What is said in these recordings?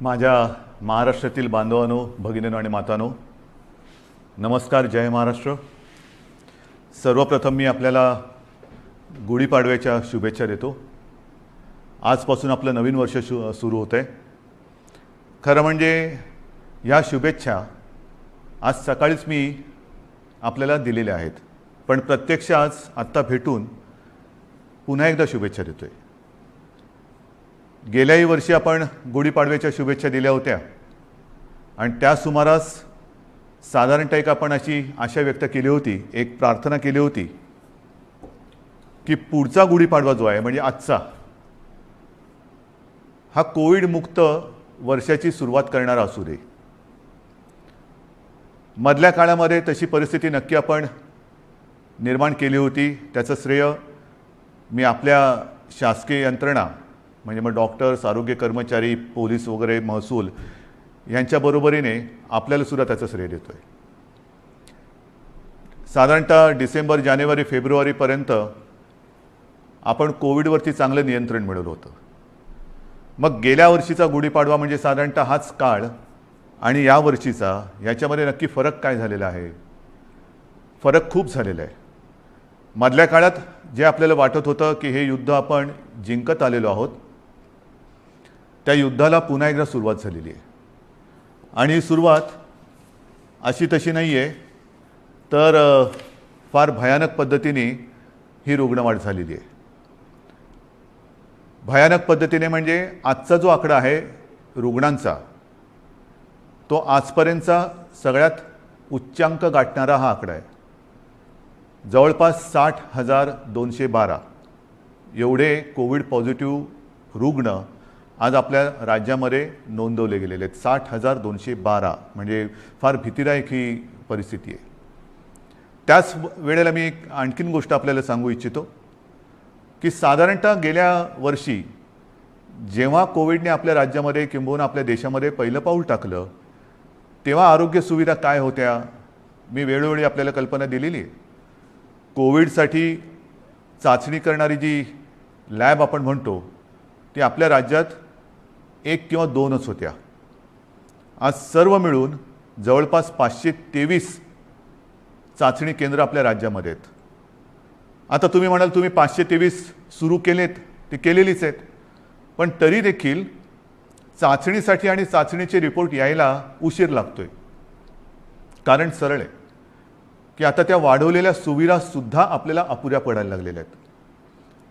माझ्या महाराष्ट्रातील बांधवांनो, भगिनींनो आणि मातांनो, नमस्कार. जय महाराष्ट्र. सर्वप्रथम मी आपल्याला गुढीपाडव्याच्या शुभेच्छा देतो. आजपासून आपलं नवीन वर्ष सुरू होतं आहे. खरं म्हणजे या शुभेच्छा आज सकाळीच मी आपल्याला दिलेल्या आहेत, पण प्रत्यक्ष आज आत्ता भेटून पुन्हा एकदा शुभेच्छा देतोय. गेल्याही वर्षी आपण गुढीपाडव्याच्या शुभेच्छा दिल्या होत्या आणि त्या सुमारास साधारणतः एक आपण अशी आशा व्यक्त केली होती, एक प्रार्थना केली होती की पुढचा गुढीपाडवा जो आहे म्हणजे आजचा, हा कोविडमुक्त वर्षाची सुरुवात करणारा असू दे. मधल्या काळामध्ये तशी परिस्थिती नक्की आपण निर्माण केली होती. त्याचं श्रेय मी आपल्या शासकीय यंत्रणा म्हणजे मग डॉक्टर्स, आरोग्य कर्मचारी, पोलीस वगैरे, महसूल यांच्या बरोबरीने आपल्याला सुद्धा त्याचं श्रेय देतो आहे. साधारणतः डिसेंबर, जानेवारी, फेब्रुवारीपर्यंत आपण कोविडवरती चांगलं नियंत्रण मिळवलं होतं. मग गेल्या वर्षीचा गुढीपाडवा म्हणजे साधारणतः हाच काळ आणि या वर्षीचा याच्यामध्ये नक्की फरक काय झालेला आहे? फरक खूप झालेला आहे. मधल्या काळात जे आपल्याला वाटत होतं की हे युद्ध आपण जिंकत आलेलो आहोत, त्या युद्धाला पुन्हा एकदा सुरुवात झालेली आहे. आणि ही सुरुवात अशी तशी नाही आहे, तर फार भयानक पद्धतीने ही रुग्णवाढ झालेली आहे. भयानक पद्धतीने म्हणजे आजचा जो आकडा आहे रुग्णांचा, तो आजपर्यंतचा सगळ्यात उच्चांक गाठणारा हा आकडा आहे. जवळपास 60,212 एवढे कोविड पॉझिटिव्ह रुग्ण आज आपल्या राज्यामध्ये नोंदवले गेलेले आहेत. 60,212 म्हणजे फार भीतीदायक ही परिस्थिती आहे. त्याच वेळेला मी एक आणखीन गोष्ट आपल्याला सांगू इच्छितो की साधारणतः गेल्या वर्षी जेव्हा कोविडने आपल्या राज्यामध्ये किंबहुना आपल्या देशामध्ये पहिलं पाऊल टाकलं, तेव्हा आरोग्य सुविधा काय होत्या मी वेळोवेळी आपल्याला कल्पना दिलेली आहे. कोविडसाठी चाचणी करणारी जी लॅब आपण म्हणतो ती आपल्या राज्यात 1 किंवा 2च होत्या. आज सर्व मिळून जवळपास 523 चाचणी केंद्र आपल्या राज्यामध्ये आहेत. आता तुम्ही म्हणाल तुम्ही 523 सुरू केलेत, ते केलेलीच आहेत, पण तरी देखील चाचणीसाठी आणि चाचणीचे रिपोर्ट यायला उशीर लागतोय. कारण सरळ आहे की आता त्या वाढवलेल्या सुविधासुद्धा आपल्याला अपुऱ्या पडायला लागलेल्या आहेत.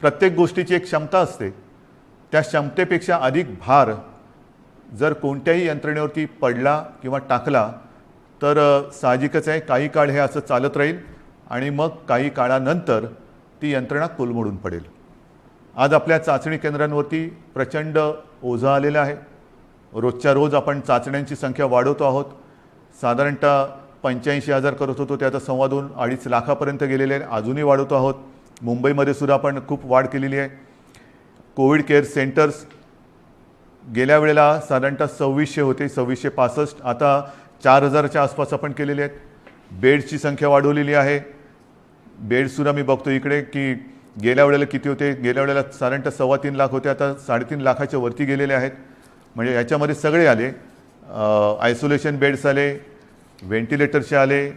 प्रत्येक गोष्टीची एक क्षमता असते, त्या क्षमतेपेक्षा अधिक भार जर कोणत्याही यंत्रणेवरती पडला किंवा टाकला तर साहजिकच आहे काही काळ हे असं चालत राहील आणि मग काही काळानंतर ती यंत्रणा कोलमडून पडेल. आज आपल्या चाचणी केंद्रांवरती प्रचंड ओझं आलेलं आहे. रोजच्या रोज आपण चाचण्यांची संख्या वाढवतो आहोत. साधारणतः 85,000 करत होतो, ते आता 2.25-2.5 लाखापर्यंत गेलेले आहे. अजूनही वाढवतो आहोत. मुंबईमध्ये सुद्धा आपण खूप वाढ केलेली आहे. कोविड केअर सेंटर्स गेल्या वेळेला साधारणतः 2600 होते, 2665, आता 4000च्या आसपास आपण केलेले आहेत. बेड्सची संख्या वाढवलेली आहे. बेड्ससुद्धा मी बघतो इकडे की गेल्या वेळेला किती होते, गेल्या वेळेला साधारणतः 3.25 लाख होते, आता 3.5 लाखाच्या वरती गेलेले आहेत. म्हणजे याच्यामध्ये सगळे आले, आयसोलेशन बेड्स आले, व्हेंटिलेटरचे आले,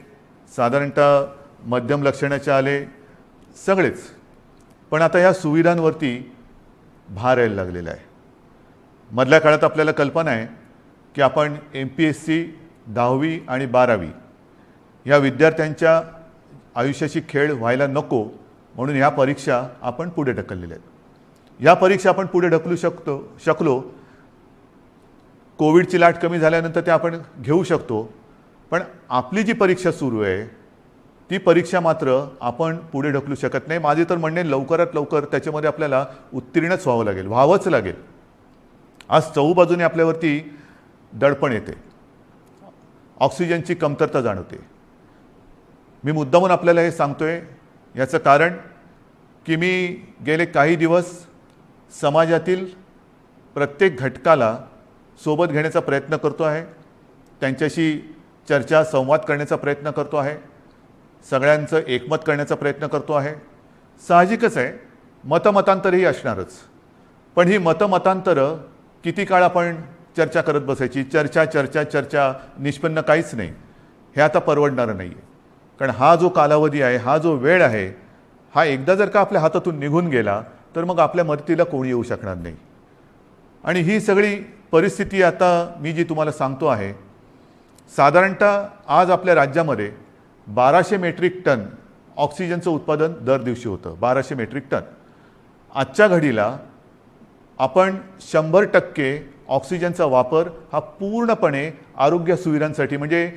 साधारणतः मध्यम लक्षणाचे आले, सगळेच. पण आता या सुविधांवरती भार यायला लागलेला आहे. मधल्या काळात आपल्याला कल्पना आहे की आपण MPSC 10वी आणि 12वी या विद्यार्थ्यांच्या आयुष्याची खेळ व्हायला नको म्हणून ह्या परीक्षा आपण पुढे ढकललेल्या आहेत. या परीक्षा आपण पुढे ढकलू शकलो. कोविडची लाट कमी झाल्यानंतर ते आपण घेऊ शकतो, पण आपली जी परीक्षा सुरू आहे ती परीक्षा मात्र आपण पुढे ढकलू शकत नाही. माझे तर म्हणणे लवकरात लवकर त्याच्यामध्ये आपल्याला उत्तीर्णच व्हावं लागेल, व्हावंच लागेल. आज चहूबाजूने आपल्यावरती दडपण येते, ऑक्सिजनची कमतरता जाणवते. मी मुद्दामून आपल्याला हे सांगतोय याचं कारण की मी गेले काही दिवस समाजातील प्रत्येक घटकाला सोबत घेण्याचा प्रयत्न करतो आहे, त्यांच्याशी चर्चा संवाद करण्याचा प्रयत्न करतो आहे, सगळ्यांचं एकमत करण्याचा प्रयत्न करतो आहे. साहजिकच आहे मतमतांतरही असणारच, पण ही मतमतांतरं किती काळ आपण चर्चा करत बसायची, चर्चा चर्चा चर्चा, निष्पन्न काहीच नाही. हे आता परवडणारं नाही आहे. कारण हा जो कालावधी आहे, हा जो वेळ आहे, हा एकदा जर का आपल्या हातातून निघून गेला तर मग आपल्या मदतीला कोणी येऊ शकणार नाही. आणि ही सगळी परिस्थिती आता मी जी तुम्हाला सांगतो आहे, साधारणतः आज आपल्या राज्यामध्ये 1200 मेट्रिक टन ऑक्सिजनचं उत्पादन दर दिवशी होतं. 1200 मेट्रिक टन. आजच्या घडीला आपण 100% ऑक्सिजनचा वापर हा पूर्णपणे आरोग्य सुविधांसाठी, म्हणजे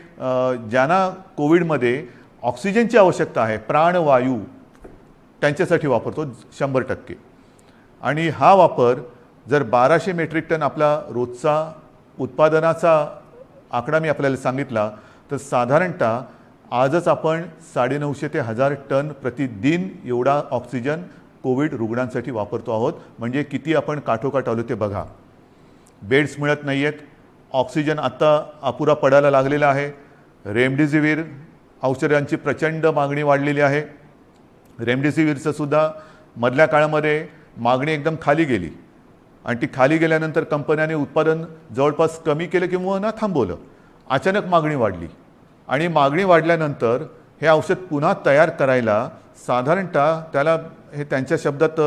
ज्यांना कोविडमध्ये ऑक्सिजनची आवश्यकता आहे, प्राणवायू, त्यांच्यासाठी वापरतो 100%. आणि हा वापर जर 1200 मेट्रिक टन आपला रोजचा उत्पादनाचा आकडा मी आपल्याला सांगितला, तर साधारणतः आजच आपण 950 ते 1000 टन प्रतिदिन एवढा ऑक्सिजन कोविड रुग्णांसाठी वापरतो आहोत. म्हणजे किती आपण काठोकाठ आलो ते बघा. बेड्स मिळत नाही आहेत, ऑक्सिजन आत्ता अपुरा पडायला लागलेला आहे. रेमडेसिवीर औषधांची प्रचंड मागणी वाढलेली आहे. रेमडेसिवीरचं सुद्धा मधल्या काळामध्ये मागणी एकदम खाली गेली आणि ती खाली गेल्यानंतर कंपन्यांनी उत्पादन जवळपास कमी केलं किंवा ना थांबवलं. अचानक मागणी वाढली आणि मागणी वाढल्यानंतर हे औषध पुन्हा तयार करायला साधारणतः त्याला, हे त्यांच्या शब्दात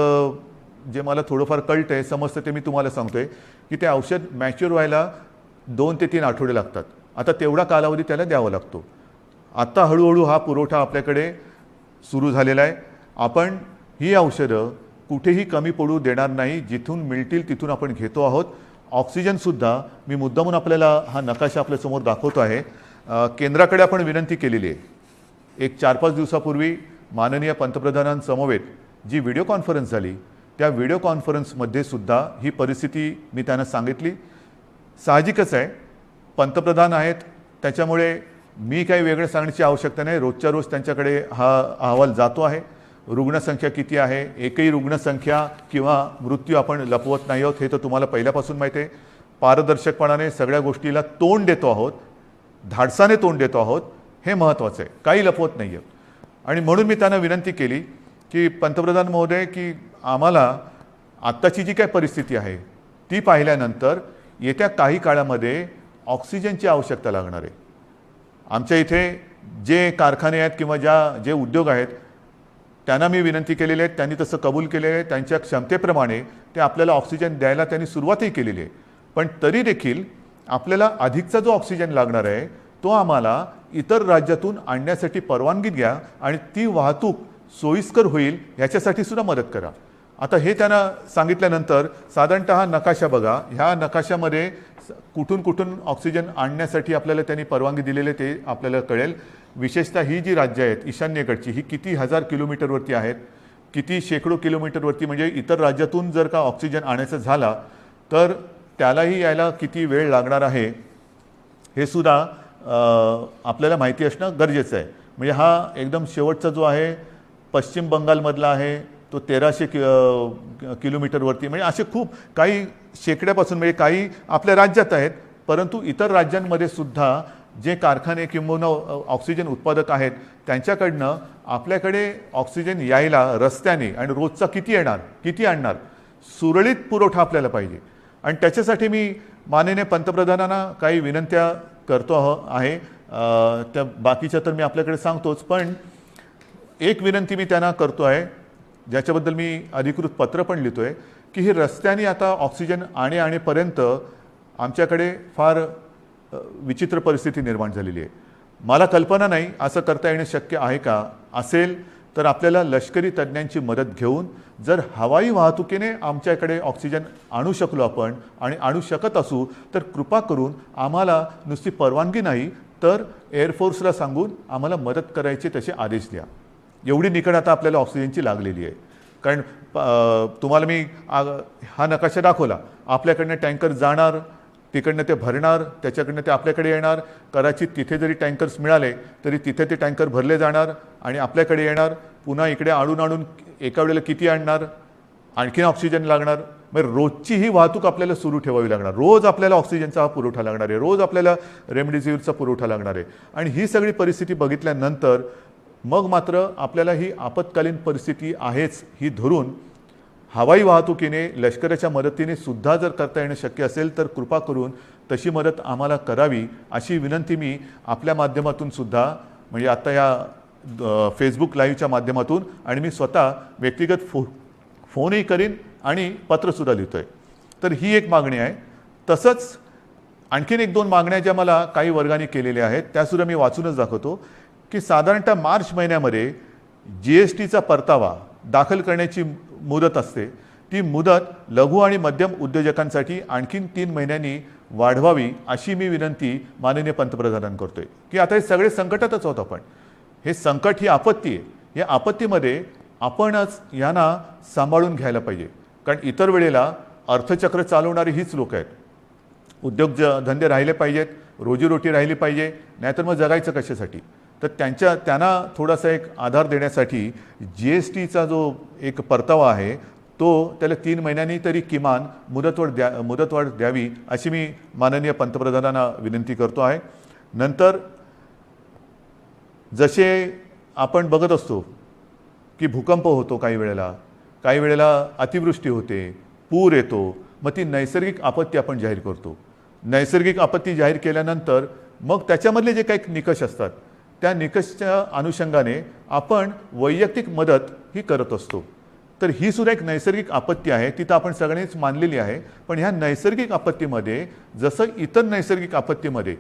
जे मला थोडंफार कळतं आहे, समजतं ते मी तुम्हाला सांगतो आहे, की ते औषध मॅच्युअर व्हायला 2 ते 3 आठवडे लागतात. आता तेवढा कालावधी त्याला द्यावा लागतो. आत्ता हळूहळू हा पुरवठा आपल्याकडे सुरू झालेला आहे. आपण ही औषधं कुठेही कमी पडू देणार नाही. जिथून मिळतील तिथून आपण घेतो आहोत. ऑक्सिजनसुद्धा मी मुद्दामून आपल्याला हा नकाशा आपल्यासमोर दाखवतो आहे. केंद्राकडे आपण विनंती केलेली आहे. एक 4-5 दिवसापूर्वी माननीय पंतप्रधानांसमवेत जी व्हिडिओ कॉन्फरन्स झाली, त्या व्हिडिओ कॉन्फरन्समध्ये सुद्धा ही परिस्थिती मी त्यांना सांगितली. साहजिकच आहे, पंतप्रधान आहेत, त्याच्यामुळे मी काही वेगळं सांगण्याची आवश्यकता नाही. रोजच्या रोज त्यांच्याकडे हा अहवाल जातो आहे. रुग्णसंख्या किती आहे, एकही रुग्णसंख्या किंवा मृत्यू आपण लपवत नाही आहोत, हे तर तुम्हाला पहिल्यापासून माहिती आहे. पारदर्शकपणाने सगळ्या गोष्टीला तोंड देतो आहोत, धाडसाने तोंड देतो आहोत, हे महत्त्वाचं आहे. काही लपवत नाही आहे. आणि म्हणून मी त्यांना विनंती केली की पंतप्रधान महोदय, की आम्हाला आत्ताची जी काय परिस्थिती आहे ती पाहिल्यानंतर येत्या काही काळामध्ये ऑक्सिजनची आवश्यकता लागणार आहे. आमच्या इथे जे कारखाने आहेत किंवा जे उद्योग आहेत त्यांना मी विनंती केलेली आहे, त्यांनी तसं कबूल केलेलं आहे. त्यांच्या क्षमतेप्रमाणे ते आपल्याला ऑक्सिजन द्यायला त्यांनी सुरुवातही केलेली आहे. पण तरी देखील आपल्याला अधिकचा जो ऑक्सिजन लागणार आहे तो आम्हाला इतर राज्यातून आणण्यासाठी परवानगी द्या आणि ती वाहतूक सोयीस्कर होईल याच्यासाठी सुद्धा मदत करा. आता हे त्यांना सांगितल्यानंतर साधारणतः हा नकाशा बघा. ह्या नकाशामध्ये कुठून कुठून ऑक्सिजन आणण्यासाठी आपल्याला त्यांनी परवानगी दिलेले ते आपल्याला कळेल. विशेषतः ही जी राज्य आहेत ईशान्येकडची, ही किती हजार किलोमीटरवरती आहेत, किती शेकडो किलोमीटरवरती. म्हणजे इतर राज्यातून जर का ऑक्सिजन आणायचं झाला तर त्यालाही यायला किती वेळ लागणार आहे हे सुद्धा आपल्याला माहिती असणं गरजेचं आहे. म्हणजे हा एकदम शेवटचा जो आहे पश्चिम बंगालमधला आहे, तो 1300 किलोमीटरवरती. म्हणजे असे खूप काही शेकड्यापासून, म्हणजे काही आपल्या राज्यात आहेत, परंतु इतर राज्यांमध्ये सुद्धा जे कारखाने किंवा ऑक्सिजन उत्पादक आहेत त्यांच्याकडनं आपल्याकडे ऑक्सिजन यायला रस्त्याने आणि रोजचा किती येणार, किती आणणार, सुरळीत पुरवठा आपल्याला पाहिजे. आणि त्याच्यासाठी मी माननीय पंतप्रधानांना काही विनंत्या करतो आहे. त्या बाकीच्या तर मी आपल्याकडे सांगतोच, पण एक विनंती मी त्यांना करतो आहे, ज्याच्याबद्दल मी अधिकृत पत्र पण लिहितो आहे, की ही रस्त्याने आता ऑक्सिजन आणेपर्यंत आमच्याकडे फार विचित्र परिस्थिती निर्माण झालेली आहे. मला कल्पना नाही असं करता येणं शक्य आहे का. असेल तर आपल्याला लष्करी तज्ज्ञांची मदत घेऊन जर हवाई वाहतुकीने आमच्याकडे ऑक्सिजन आणू शकलो आपण आणि आणू शकत असू तर कृपा करून आम्हाला नुसती परवानगी नाही तर एअरफोर्सला सांगून आम्हाला मदत करायचे तसे आदेश द्या. एवढी निकड आता आपल्याला ऑक्सिजनची लागलेली आहे. कारण तुम्हाला मी हा नकाशा दाखवला, आपल्याकडनं टँकर जाणार, तिकडनं ते भरणार, त्याच्याकडनं ते आपल्याकडे येणार. कदाचित तिथे जरी टँकर्स मिळाले तरी तिथे ते टँकर भरले जाणार आणि आपल्याकडे येणार. पुन्हा इकडे आणून एका वेळेला किती आणणार, आणखीन ऑक्सिजन लागणार. मग रोजची ही वाहतूक आपल्याला सुरू ठेवावी लागणार. रोज आपल्याला ऑक्सिजनचा हा पुरवठा लागणार आहे, रोज आपल्याला रेमडेसिवीरचा पुरवठा लागणार आहे. आणि ही सगळी परिस्थिती बघितल्यानंतर मग मात्र आपल्याला ही आपत्कालीन परिस्थिती आहेच ही धरून हवाई वाहतुकीने लष्कराच्या मदतीने सुद्धा जर करता येणं शक्य असेल तर कृपा करून तशी मदत आम्हाला करावी अशी विनंती मी आपल्या माध्यमातून सुद्धा म्हणजे आता या फेसबुक लाईव्हच्या माध्यमातून आणि मी स्वतः व्यक्तिगत फोनही करीन आणि पत्रसुद्धा लिहितो आहे. तर ही एक मागणी आहे. तसंच आणखीन एक दोन मागण्या ज्या मला काही वर्गाने केलेल्या आहेत त्यासुद्धा मी वाचूनच दाखवतो की साधारणतः मार्च महिन्यामध्ये GSTचा परतावा दाखल करण्याची मुदत असते. ती मुदत लघु आणि मध्यम उद्योजकांसाठी आणखीन 3 महिन्यांनी वाढवावी अशी मी विनंती माननीय पंतप्रधानांना करतोय की आता हे सगळे संकटातच आहोत आपण. हे संकट ही आपत्ती आहे. या आपत्तीमध्ये आपणच यांना सांभाळून घ्यायला पाहिजे. कारण इतर वेळेला अर्थचक्र चालवणारी हीच लोक आहेत. धंदे राहिले पाहिजेत, रोजीरोटी राहिली पाहिजे, नाहीतर मग जगायचं कशासाठी. तर त्यांना थोडासा एक आधार देण्यासाठी GSTचा जो एक परतावा आहे तो त्याला 3 महिन्यांनी तरी किमान मुदतवाढ द्यावी अशी मी माननीय पंतप्रधानांना विनंती करतो आहे. नंतर जसे आपण बघत असतो की भूकंप होतो, काही वेळेला अतिवृष्टी होते, पूर येतो, मग ती नैसर्गिक आपत्ती आपण जाहीर करतो. नैसर्गिक आपत्ती जाहीर केल्यानंतर मग त्याच्यामधले जे काही निकष असतात त्या निकषच्या अनुषंगाने आपण वैयक्तिक मदत ही करत असतो. तर ही सुद्धा एक नैसर्गिक आपत्ती आहे, तिथं आपण सगळ्यांनीच मानलेली आहे. पण ह्या नैसर्गिक आपत्तीमध्ये जसं इतर नैसर्गिक आपत्तीमध्ये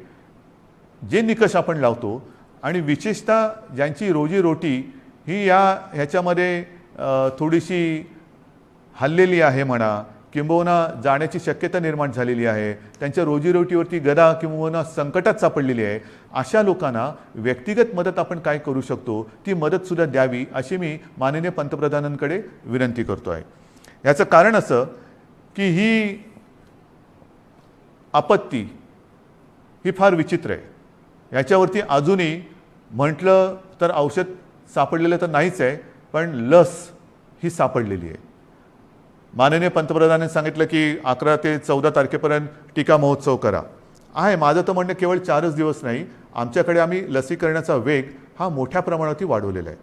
जे निकष आपण लावतो आणि विशेषतः ज्यांची रोजीरोटी ही ह्याच्यामध्ये थोडीशी हल्लेली आहे म्हणा किंबहुना जाण्याची शक्यता निर्माण झालेली आहे, त्यांच्या रोजीरोटीवरती गदा किंबहुना संकटात सापडलेली आहे, अशा लोकांना व्यक्तिगत मदत आपण काय करू शकतो ती मदतसुद्धा द्यावी अशी मी माननीय पंतप्रधानांकडे विनंती करतो आहे. याचं कारण असं की ही आपत्ती ही फार विचित्र आहे. याच्यावरती अजूनही म्हटलं तर औषध सापडलेलं तर नाहीच आहे, पण लस ही सापडलेली आहे. माननीय पंतप्रधानांनी सांगितलं की 11 ते 14 तारखेपर्यंत टीका महोत्सव करा आहे. माझं तर म्हणणं केवळ 4च दिवस नाही, आमच्याकडे आम्ही लसीकरणाचा वेग हा मोठ्या प्रमाणावरती वाढवलेला आहे.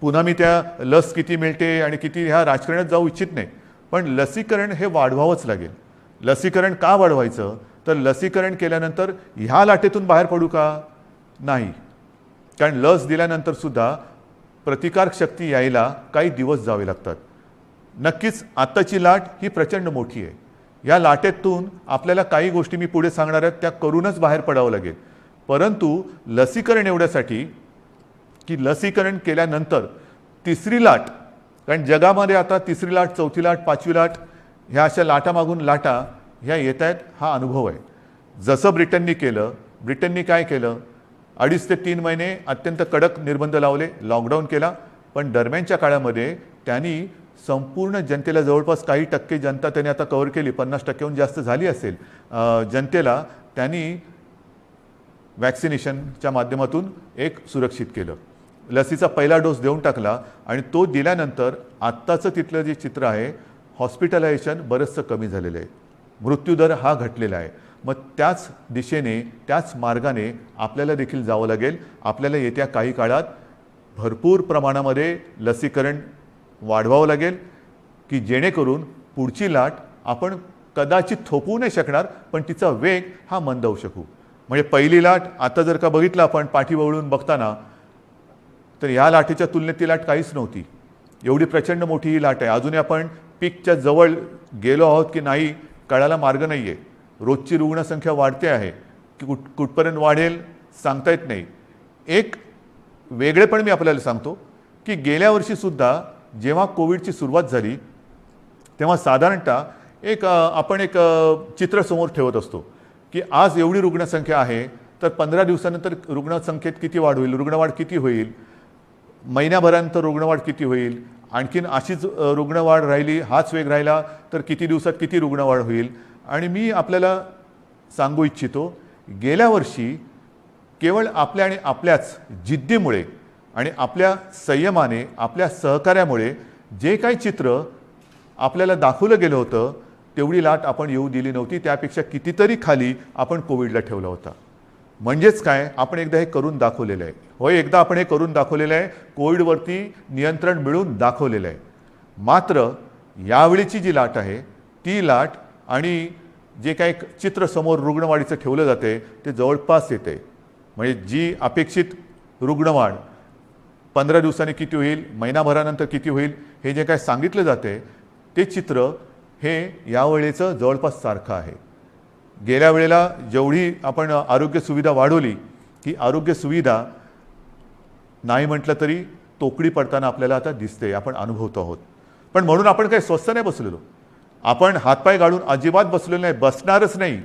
पुन्हा मी त्या लस किती मिळते आणि किती ह्या राजकारणात जाऊ इच्छित नाही, पण लसीकरण हे वाढवावंच लागेल. लसीकरण का वाढवायचं तर लसीकरण केल्यानंतर ह्या लाटेतून बाहेर पडू का नाही. कारण लस दिल्यानंतर सुद्धा प्रतिकारक शक्ती यायला काही दिवस जावे लागतात. नक्कीच आत्ताची लाट ही प्रचंड मोठी आहे. या लाटेतून आपल्याला काही गोष्टी मी पुढे सांगणार आहेत त्या करूनच बाहेर पडावं लागेल. परंतु लसीकरण एवढ्यासाठी की लसीकरण केल्यानंतर तिसरी लाट, कारण जगामध्ये आता तिसरी लाट, चौथी लाट, पाचवी लाट ह्या अशा लाटामागून लाटा ह्या येत आहेत, हा अनुभव आहे. जसं ब्रिटननी काय केलं 2.5 ते 3 महिने अत्यंत कडक निर्बंध लावले, लॉकडाऊन केला. पण दरम्यानच्या काळामध्ये त्यांनी संपूर्ण जनतेला जवळपास काही टक्के जनता त्यांनी आता कव्हर केली, 50%हून जास्त झाली असेल जनतेला त्यांनी वॅक्सिनेशनच्या माध्यमातून एक सुरक्षित केलं. लसीचा पहिला डोस देऊन टाकला आणि तो दिल्यानंतर आत्ताचं तिथलं जे चित्र आहे हॉस्पिटलायझेशन बरंचसं कमी झालेलं आहे, मृत्यूदर हा घटलेला आहे. मग त्याच दिशेने त्याच मार्गाने आपल्याला देखील जावं लागेल. आपल्याला येत्या काही काळात भरपूर प्रमाणामध्ये लसीकरण वाढवावं लागेल की जेणेकरून पुढची लाट आपण कदाचित थोपवू नाही शकणार, पण तिचा वेग हा मंदावू शकू. म्हणजे पहिली लाट आता जर का बघितलं आपण पाठीवळून बघताना तर ह्या लाटेच्या तुलनेत ती लाट काहीच नव्हती. एवढी प्रचंड मोठी ही लाट आहे. अजूनही आपण पीकच्या जवळ गेलो आहोत की नाही कळायला मार्ग नाही आहे. रोजची रुग्णसंख्या वाढते आहे की कुठपर्यंत वाढेल सांगता येत नाही. एक वेगळेपण मी आपल्याला सांगतो की गेल्या वर्षीसुद्धा जेव्हा कोविडची सुरुवात झाली तेव्हा साधारणतः आपण एक चित्र समोर ठेवत असतो की आज एवढी रुग्णसंख्या आहे तर 15 दिवसानंतर रुग्णसंख्येत किती वाढ होईल, रुग्णवाढ किती होईल, महिन्याभरानंतर रुग्णवाढ किती होईल, आणखीन अशीच रुग्णवाढ राहिली, हाच वेग राहिला तर किती दिवसात किती रुग्णवाढ होईल. आणि मी आपल्याला सांगू इच्छितो गेल्या वर्षी केवळ आपल्या आणि आपल्याच जिद्दीमुळे आणि आपल्या संयमाने, आपल्या सहकार्यामुळे जे काही चित्र आपल्याला दाखवलं गेलं होतं तेवढी लाट आपण येऊ दिली नव्हती. त्यापेक्षा कितीतरी खाली आपण कोविडला ठेवला होता. म्हणजेच काय, आपण एकदा हे करून दाखवलेलं आहे. होय, एकदा आपण हे करून दाखवलेलं आहे, कोविडवरती नियंत्रण मिळवून दाखवलेलं आहे. मात्र यावेळीची जी लाट आहे ती लाट आणि जे काही चित्र समोर रुग्णवाढीचं ठेवलं जाते ते जवळपास येते. म्हणजे जी अपेक्षित रुग्णवाढ 15 दिवसांनी किती होईल, महिनाभरानंतर किती होईल, हे जे काय सांगितलं जाते ते चित्र हे यावेळेचं जवळपास सारखं आहे. गेल्या वेळेला जेवढी आपण आरोग्य सुविधा वाढवली की आरोग्य सुविधा नाही म्हटलं तरी तोकडी पडताना आपल्याला आता दिसते, आपण अनुभवतो आहोत. पण म्हणून आपण काही स्वस्थ नाही बसलेलो, आपण हातपाय गाळून अजिबात बसलेलो नाही, बसणारच नाही.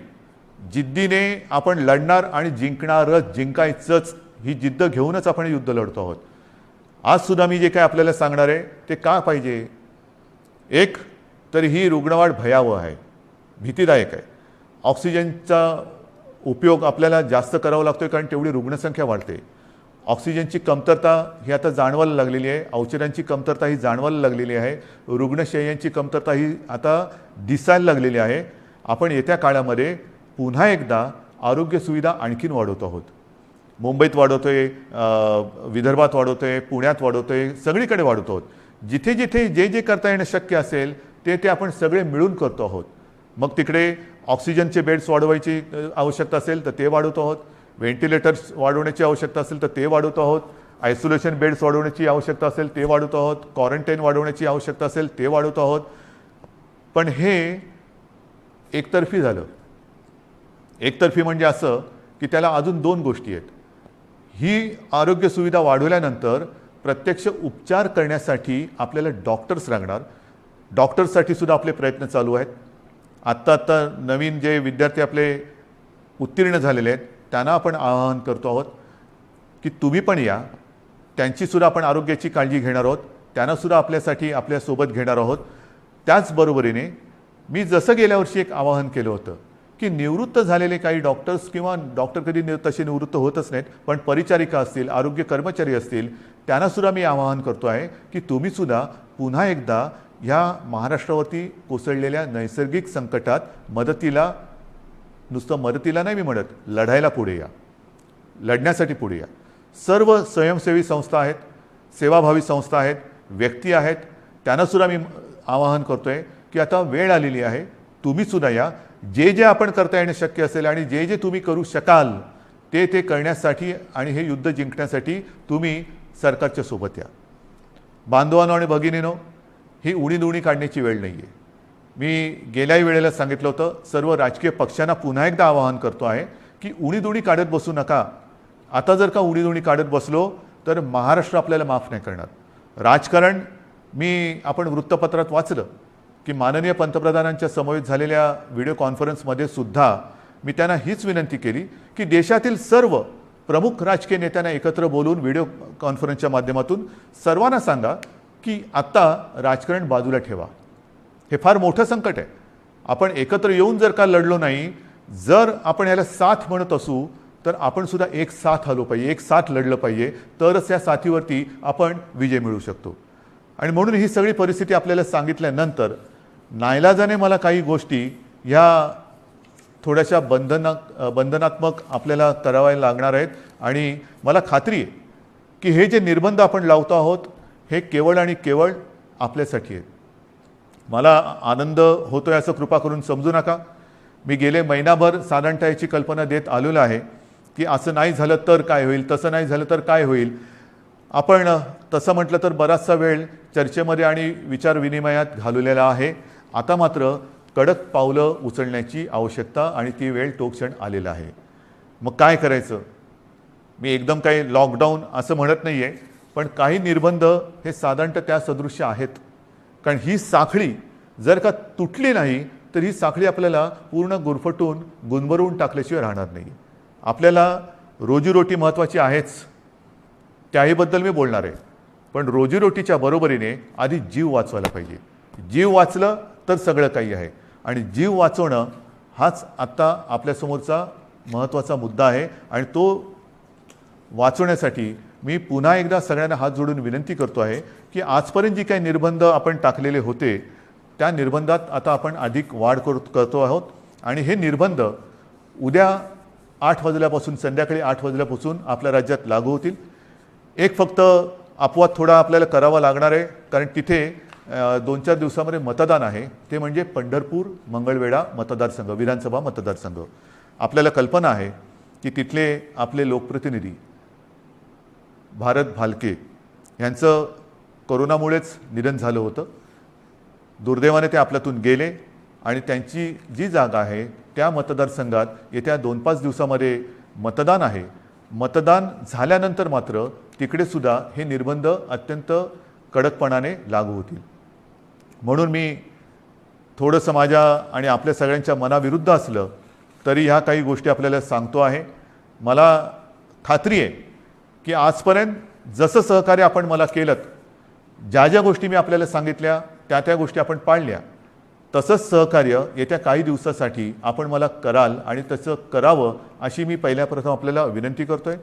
जिद्दीने आपण लढणार आणि जिंकणारच, जिंकायचंच ही जिद्द घेऊनच आपण युद्ध लढतो आहोत. आज सुद्धा मी जे काय आपल्याला सांगणार आहे ते का पाहिजे. एक तर ही रुग्णवाढ भयावह आहे, भीतीदायक आहे. ऑक्सिजनचा उपयोग आपल्याला जास्त करावा लागतोय कारण तेवढी रुग्णसंख्या वाढते. ऑक्सिजनची कमतरता ही आता जाणवायला लागलेली आहे, औषधांची कमतरता ही जाणवायला लागलेली आहे, रुग्णशय्यांची कमतरता ही आता दिसायला लागलेली आहे. आपण येत्या काळामध्ये पुन्हा एकदा आरोग्य सुविधा आणखीन वाढवतो आहोत. मुंबईत वाढवतोय, विदर्भात वाढवतोय, पुण्यात वाढवतोय, सगळीकडे वाढवतो आहोत. जिथे जिथे जे जे करता येणं शक्य असेल ते ते आपण सगळे मिळून करतो आहोत. मग तिकडे ऑक्सिजनचे बेड्स वाढवायची आवश्यकता असेल तर ते वाढवतो आहोत, व्हेंटिलेटर्स वाढवण्याची आवश्यकता असेल तर ते वाढवतो आहोत, आयसोलेशन बेड्स वाढवण्याची आवश्यकता असेल ते वाढवतो आहोत, क्वारंटाईन वाढवण्याची आवश्यकता असेल ते वाढवतो आहोत. पण हे एकतर्फी झालं. एकतर्फी म्हणजे असं की त्याला अजून दोन गोष्टी आहेत. ही आरोग्य सुविधा वाढवल्यानंतर प्रत्यक्ष उपचार करण्यासाठी आपल्याला डॉक्टर्स लागणार. डॉक्टर्ससाठी सुद्धा आपले प्रयत्न चालू आहेत. आत्ता नवीन जे विद्यार्थी आपले उत्तीर्ण झालेले आहेत त्यांना आपण आवाहन करतो आहोत की तुम्ही पण या. त्यांचीसुद्धा आपण आरोग्याची काळजी घेणार आहोत, त्यांनासुद्धा आपल्यासाठी आपल्यासोबत घेणार आहोत. त्याचबरोबरीने मी जसं गेल्या वर्षी एक आवाहन केलं होतं की निवृत्त झालेले काही डॉक्टर्स किंवा डॉक्टर कधी तसे निवृत्त होतच नाहीत, पण परिचारिका असतील, आरोग्य कर्मचारी असतील, त्यांनासुद्धा मी आवाहन करतो आहे की तुम्हीसुद्धा पुन्हा एकदा ह्या महाराष्ट्रावरती कोसळलेल्या नैसर्गिक संकटात मदतीला, नुसतं मदतीला नाही मी म्हणत, लढायला पुढे या, लढण्यासाठी पुढे या. सर्व स्वयंसेवी संस्था आहेत, सेवाभावी संस्था आहेत, व्यक्ती आहेत, त्यांनासुद्धा मी आवाहन करतो आहे की आता वेळ आलेली आहे, तुम्हीसुद्धा या. जे जे आपण करता येणं शक्य असेल आणि जे जे तुम्ही करू शकाल ते ते करण्यासाठी आणि हे युद्ध जिंकण्यासाठी तुम्ही सरकारच्या सोबत या. बांधवांनो आणि भगिनीनो, ही उणीधुणी काढण्याची वेळ नाही आहे. मी गेल्याही वेळेला सांगितलं होतं, सर्व राजकीय पक्षांना पुन्हा एकदा आवाहन करतो आहे की उणीधुणी काढत बसू नका. आता जर का उणीधुणी काढत बसलो तर महाराष्ट्र आपल्याला माफ नाही करणार. राजकारण आपण वृत्तपत्रात वाचलं की माननीय पंतप्रधानांच्या समवेत झालेल्या व्हिडिओ कॉन्फरन्समध्ये सुद्धा मी त्यांना हीच विनंती केली की देशातील सर्व प्रमुख राजकीय नेत्यांना एकत्र बोलून व्हिडिओ कॉन्फरन्सच्या माध्यमातून सर्वांना सांगा की आत्ता राजकारण बाजूला ठेवा. हे फार मोठं संकट आहे. आपण एकत्र येऊन जर का लढलो नाही, जर आपण याला साथ म्हणत असू तर आपण सुद्धा एक साथ आलो पाहिजे, एक साथ लढलं पाहिजे, तरच या साथीवरती आपण विजय मिळवू शकतो. आणि म्हणून ही सगळी परिस्थिती आपल्याला सांगितल्यानंतर नाईलाजाने मला काही गोष्टी ह्या थोड्याशा बंधनात्मक आपल्याला करावायला लागणार आहेत. आणि मला खात्री आहे की हे जे निर्बंध आपण लावतो आहोत हे केवळ आणि केवळ आपल्यासाठी आहेत. मला आनंद होतोय असं कृपा करून समजू नका. मी गेले महिनाभर साधारणतः याची कल्पना देत आलेलो आहे की असं नाही झालं तर काय होईल, तसं नाही झालं तर काय होईल. आपण तसं म्हटलं तर बराचसा वेळ चर्चेमध्ये आणि विचारविनिमयात घालवलेला आहे. आता मात्र कडक पावलं उचलण्याची आवश्यकता आणि ती वेळ तो क्षण आलेला आहे. मग काय करायचं. मी एकदम काही लॉकडाऊन असं म्हणत नाही आहे, पण काही निर्बंध हे साधारणतः त्या सदृश्य आहेत. कारण ही साखळी जर का तुटली नाही तर ही साखळी आपल्याला पूर्ण गुरफटून गुंबरून टाकल्याशिवाय राहणार नाही. आपल्याला रोजीरोटी महत्त्वाची आहेच, त्याहीबद्दल मी बोलणार आहे. पण रोजीरोटीच्या बरोबरीने आधी जीव वाचवायला पाहिजे. जीव वाचलं तर सगळं काही आहे. आणि जीव वाचवणं हाच आत्ता आपल्यासमोरचा महत्त्वाचा मुद्दा आहे. आणि तो वाचवण्यासाठी मी पुन्हा एकदा सगळ्यांना हात जोडून विनंती करतो आहे की आजपर्यंत जी काही निर्बंध आपण टाकलेले होते त्या निर्बंधात आता आपण अधिक वाढ करतो आहोत. आणि हे निर्बंध उद्या 8 वाजल्यापासून, संध्याकाळी 8 वाजल्यापासून आपल्या राज्यात लागू होतील. एक फक्त अपवाद थोडा आपल्याला करावा लागणार आहे, कारण तिथे 2-4 दिवसामध्ये मतदान आहे, ते म्हणजे पंढरपूर मंगळवेढा मतदारसंघ, विधानसभा मतदारसंघ. आपल्याला कल्पना आहे की तिथले आपले लोकप्रतिनिधी भारत भालके यांचं कोरोनामुळेच निधन झालं होतं. दुर्दैवाने ते आपल्यातून गेले आणि त्यांची जी जागा आहे त्या मतदारसंघात येत्या 2-5 दिवसामध्ये मतदान आहे. मतदान झाल्यानंतर मात्र तिकडे सुद्धा हे निर्बंध अत्यंत कडकपणाने लागू होतील. म्हणून मी थोडंसं माझ्या आणि आपल्या सगळ्यांच्या मनाविरुद्ध असलं तरी ह्या काही गोष्टी आपल्याला सांगतो आहे. मला खात्री आहे की आजपर्यंत जसं सहकार्य आपण मला केलं, ज्या ज्या गोष्टी मी आपल्याला सांगितल्या त्या गोष्टी आपण पाळल्या, तसंच सहकार्य येत्या काही दिवसासाठी आपण मला कराल आणि तसं करावं अशी मी पहिल्याप्रथम आपल्याला विनंती करतोय.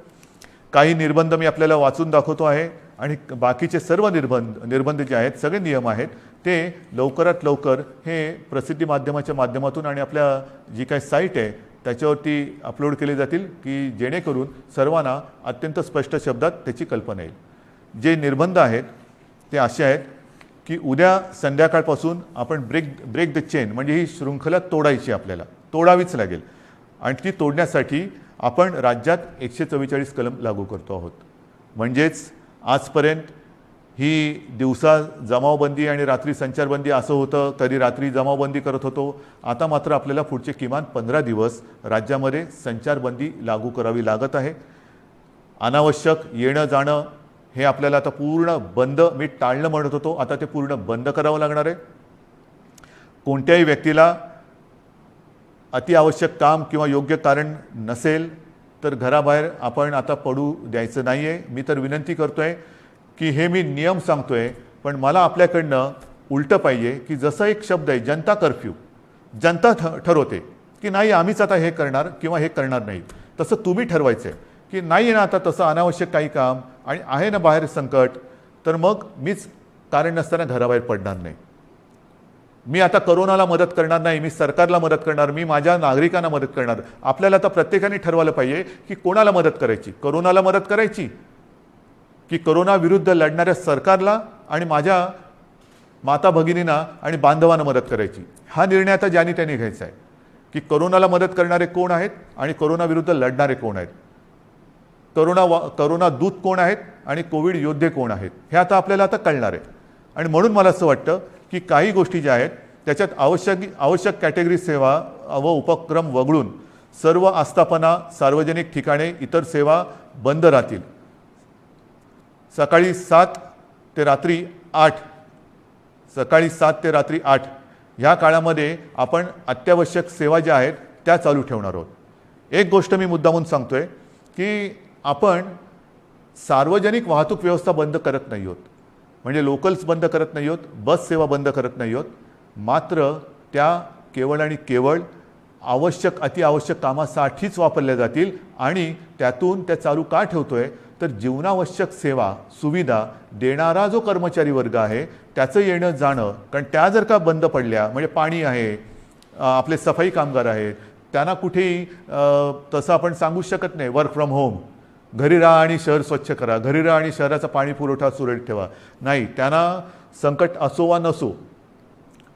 काही निर्बंध मी आपल्याला वाचून दाखवतो आहे आणि बाकीचे सर्व निर्बंध जे आहेत, सगळे नियम आहेत, ते लवकरात लवकर हे प्रसिद्धी माध्यमाच्या माध्यमातून आणि आपल्या जी काही साईट आहे त्याच्यावरती अपलोड केले जातील की जेणेकरून सर्वांना अत्यंत स्पष्ट शब्दात त्याची कल्पना येईल. जे निर्बंध आहेत ते असे आहेत की उद्या संध्याकाळपासून आपण ब्रेक द चेन म्हणजे ही शृंखला तोडायची, आपल्याला तोडावीच लागेल आणि ती तोडण्यासाठी आपण राज्यात 144 कलम लागू करतो आहोत. म्हणजेच आजपर्यंत ही दिवसा जमावबंदी आणि रात्री संचारबंदी असं होतं, कधी रात्री जमावबंदी करत होतो. आता मात्र आपल्याला पुढचे किमान 15 दिवस राज्यामध्ये संचारबंदी लागू करावी लागत आहे. अनावश्यक येणं जाणं हे आपल्याला आता पूर्ण बंद, मी टाळणं म्हणत होतो, आता ते पूर्ण बंद करावं लागणार आहे. कोणत्याही व्यक्तीला अतिआवश्यक काम किंवा योग्य कारण नसेल तर घराबाहेर आपण आता पडू द्यायचं नाही आहे. मी तर विनंती करतोय की हे मी नियम सांगतोय, पण मला आपल्याकडनं उलटं पाहिजे की जसं एक शब्द आहे जनता कर्फ्यू, जनता ठरवते की नाही आम्हीच आता हे करणार किंवा हे करणार नाही, तसं तुम्ही ठरवायचं आहे की नाही ना आता तसं अनावश्यक काही काम आणि आहे ना बाहेर संकट, तर मग मीच कारण नसताना घराबाहेर पडणार नाही. मी आता कोरोनाला मदत करणार नाही, मी सरकारला मदत करणार, मी माझ्या नागरिकांना मदत करणार. आपल्याला आता प्रत्येकाने ठरवलं पाहिजे की कोणाला मदत करायची, कोरोनाला मदत करायची की कोरोना विरुद्ध लढणाऱ्या सरकारला आणि माझ्या माता भगिनींना आणि बांधवांना मदत करायची. हा निर्णय आता ज्यांनी त्यांनी घ्यायचा आहे की कोरोनाला मदत करणारे कोण आहेत आणि कोरोना विरुद्ध लढणारे कोण आहेत, कोरोना दूत कोण आहेत आणि कोविड योद्धे कोण आहेत, हे आता आपल्याला आता कळणार आहे. आणि म्हणून मला असं वाटतं की काही गोष्टी ज्या आहेत त्याच्यात आवश्यक कॅटेगरी सेवा व उपक्रम वगळून सर्व आस्थापना, सार्वजनिक ठिकाणे, इतर सेवा बंद राहतील. सकाळी 7 ते रात्री 8 ह्या काळामध्ये आपण अत्यावश्यक सेवा ज्या आहेत त्या चालू ठेवणार आहोत. एक गोष्ट मी मुद्दामून सांगतोय की आपण सार्वजनिक वाहतूक व्यवस्था बंद करत नाही आहोत, म्हणजे लोकल्स बंद करत नाही आहोत, बस सेवा बंद करत नाही आहोत. मात्र त्या केवळ आणि केवळ अतिआवश्यक कामासाठीच वापरल्या जातील आणि त्यातून त्या चालू का ठेवतोय तर जीवनावश्यक सेवा सुविधा देणारा जो कर्मचारी वर्ग आहे त्याचं येणं जाणं, कारण त्या जर का बंद पडल्या म्हणजे पाणी आहे, आपले सफाई कामगार आहेत, त्यांना कुठेही तसं आपण सांगू शकत नाही वर्क फ्रॉम होम, घरी राहा आणि शहर स्वच्छ करा, घरी राहा आणि शहराचा पाणी पुरवठा सुरळीत ठेवा, नाही, त्यांना संकट असो वा नसो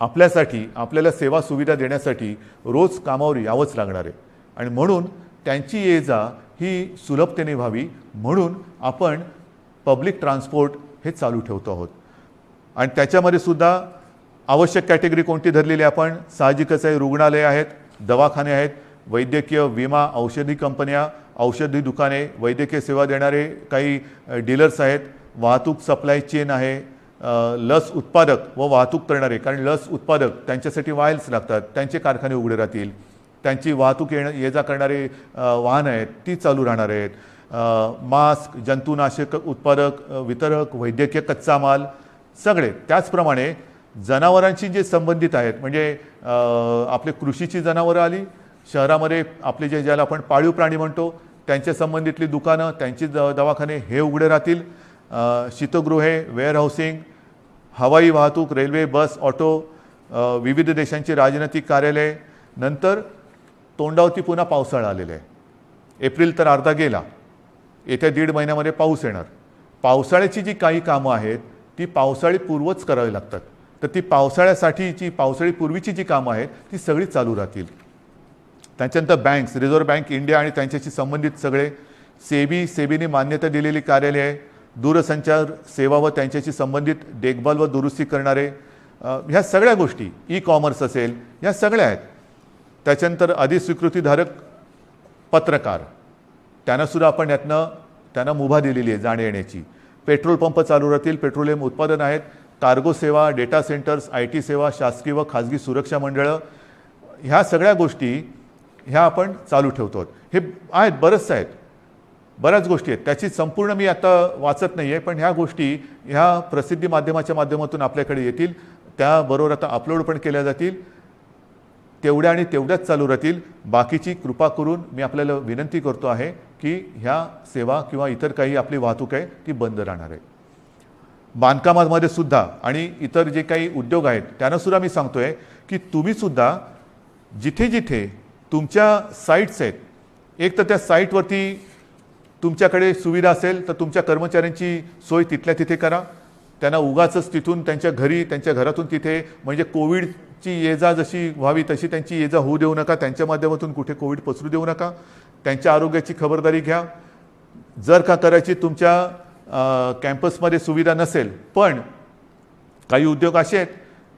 आपल्यासाठी आपल्याला सेवा सुविधा देण्यासाठी रोज कामावर यावंच लागणार आहे. आणि म्हणून त्यांची ये जा ही सुलभतेने व्हावी म्हणून आपण पब्लिक ट्रान्सपोर्ट हे चालू ठेवतो आहोत. आणि त्याच्यामध्ये सुद्धा आवश्यक कॅटेगरी कोणती धरलेली आपण साहजिकच आहे, रुग्णालय आहेत, दवाखाने आहेत, वैद्यकीय विमा, औषधी कंपन्या, औषधी दुकाने, वैद्यकीय सेवा देणारे काही डीलर्स आहेत, वाहतूक सप्लाय चेन आहे, लस उत्पादक व वाहतूक करणारे, कारण लस उत्पादक त्यांच्यासाठी वायल्स लागतात, त्यांचे कारखाने उघडे राहतील, त्यांची वाहतूक ये जा करणारे वाहनं आहेत ती चालू राहणार आहेत, मास्क, जंतुनाशक उत्पादक, वितरक, वैद्यकीय कच्चा माल सगळे. त्याचप्रमाणे जनावरांशी जे संबंधित आहेत म्हणजे आपले कृषीची जनावरं आली, शहरामध्ये आपले ज्याला आपण पाळीव प्राणी म्हणतो त्यांच्या संबंधितली दुकानं, त्यांची दवाखाने हे उघडे राहतील, शीतगृहे, वेअरहाऊसिंग, हवाई वाहतूक, रेल्वे, बस, ऑटो, विविध देशांची राजनैतिक कार्यालय. नंतर तोंडावरती पुन्हा पावसाळा आलेला आहे, एप्रिल तर अर्धा गेला, येत्या 1.5 महिन्यामध्ये पाऊस येणार. पावसाळ्याची जी काही कामं आहेत ती पावसाळी पूर्वच करावी लागतात. तर ती पावसाळ्यासाठीची पावसाळीपूर्वीची जी कामं आहेत ती सगळी चालू राहतील. त्याच्यानंतर बँक्स, रिझर्व्ह बँक इंडिया आणि त्यांच्याशी संबंधित सगळे सेबीने मान्यता दिलेली कार्यालय आहे, दूरसंचार सेवा व त्यांच्याशी संबंधित देखभाल व दुरुस्ती करणारे ह्या सगळ्या गोष्टी, ई कॉमर्स असेल, ह्या सगळ्या आहेत. त्याच्यानंतर अधिस्वीकृतीधारक पत्रकार, त्यांनासुद्धा आपण यातनं त्यांना मुभा दिलेली आहे जाण्या येण्याची. पेट्रोल पंप चालू राहतील, पेट्रोलियम उत्पादन आहेत, कार्गो सेवा, डेटा सेंटर्स, IT सेवा, शासकीय व खाजगी सुरक्षा मंडळं, ह्या सगळ्या गोष्टी ह्या आपण चालू ठेवतो. हे आहेत, बऱ्याच गोष्टी आहेत. त्याची संपूर्ण मी आता वाचत नाही आहे, पण ह्या गोष्टी ह्या प्रसिद्धी माध्यमाच्या माध्यमातून आपल्याकडे येतील, त्याबरोबर आता अपलोड पण केल्या जातील. तेवढ्या आणि तेवढ्याच चालू राहतील. बाकीची कृपा करून मी आपल्याला विनंती करतो आहे की ह्या सेवा किंवा इतर काही आपली वाहतूक आहे ती बंद राहणार आहे. बांधकामामध्ये सुद्धा आणि इतर जे काही उद्योग आहेत त्यांनासुद्धा मी सांगतोय की तुम्हीसुद्धा जिथे जिथे तुमच्या साईट्स आहेत, एक तर त्या साईटवरती तुमच्याकडे सुविधा असेल तर तुमच्या कर्मचाऱ्यांची सोय तिथल्या तिथे करा. त्यांना उगाचच तिथून त्यांच्या घरी, त्यांच्या घरातून तिथे, म्हणजे कोविडची ये जा जशी व्हावी तशी त्यांची ये जा होऊ देऊ नका. त्यांच्या माध्यमातून कुठे कोविड पसरू देऊ नका. त्यांच्या आरोग्याची खबरदारी घ्या. जर का करायची तुमच्या कॅम्पसमध्ये सुविधा नसेल, पण काही उद्योग असे आहेत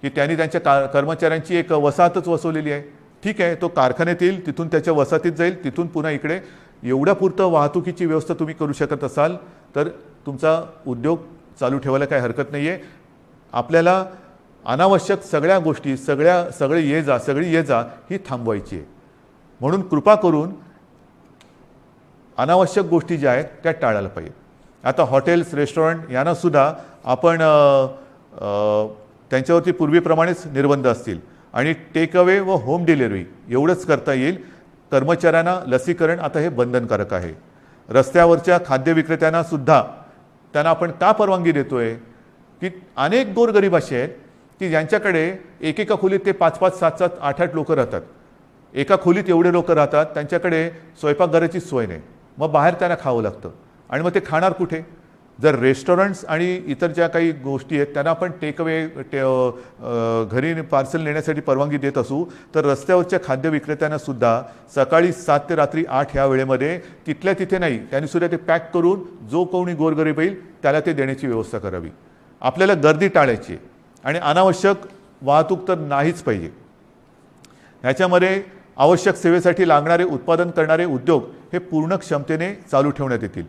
की त्यांनी त्यांच्या कर्मचाऱ्यांची एक वसाहतच वसवलेली आहे, ठीक आहे, तो कारखान्यात येईल, तिथून त्याच्या वसाहतीत जाईल, तिथून पुन्हा इकडे. एवढ्यापुरतं वाहतुकीची व्यवस्था तुम्ही करू शकत असाल तर तुमचा उद्योग चालू ठेवायला काही हरकत नाही आहे. आपल्याला अनावश्यक सगळ्या गोष्टी, सगळी ये जा ही थांबवायची आहे. म्हणून कृपा करून अनावश्यक गोष्टी ज्या आहेत त्या टाळायला पाहिजे. आता हॉटेल्स, रेस्टॉरंट यांनासुद्धा आपण त्यांच्यावरती पूर्वीप्रमाणेच निर्बंध असतील आणि टेक अवे व होम डिलिव्हरी एवढंच करता येईल. कर्मचाऱ्यांना लसीकरण आता हे बंधनकारक आहे. रस्त्यावरच्या खाद्य विक्रेत्यांना सुद्धा त्यांना आपण का परवानगी देतोय की अनेक गोरगरीब असे आहेत की ज्यांच्याकडे एकेका खोलीत ते 5-5, 7-7, 8-8 लोक राहतात. एका खोलीत एवढे लोक राहतात, त्यांच्याकडे स्वयंपाकघराची सोय नाही, मग बाहेर त्यांना खावं लागतं. आणि मग ते खाणार कुठे? जर रेस्टॉरंट्स आणि इतर ज्या काही गोष्टी आहेत त्यांना आपण टेकअवे घरी पार्सल नेण्यासाठी परवानगी देत असू, तर रस्त्यावरच्या खाद्य विक्रेत्यांना सुद्धा सकाळी 7 ते रात्री 8 ह्या वेळेमध्ये तिथल्या तिथे नाही, त्यांनी सुद्धा ते पॅक करून जो कोणी गोरगरीब येईल त्याला ते देण्याची व्यवस्था करावी. आपल्याला गर्दी टाळायची आणि अनावश्यक वाहतूक तर नाहीच पाहिजे. ह्याच्यामध्ये आवश्यक सेवेसाठी लागणारे उत्पादन करणारे उद्योग हे पूर्ण क्षमतेने चालू ठेवण्यात येतील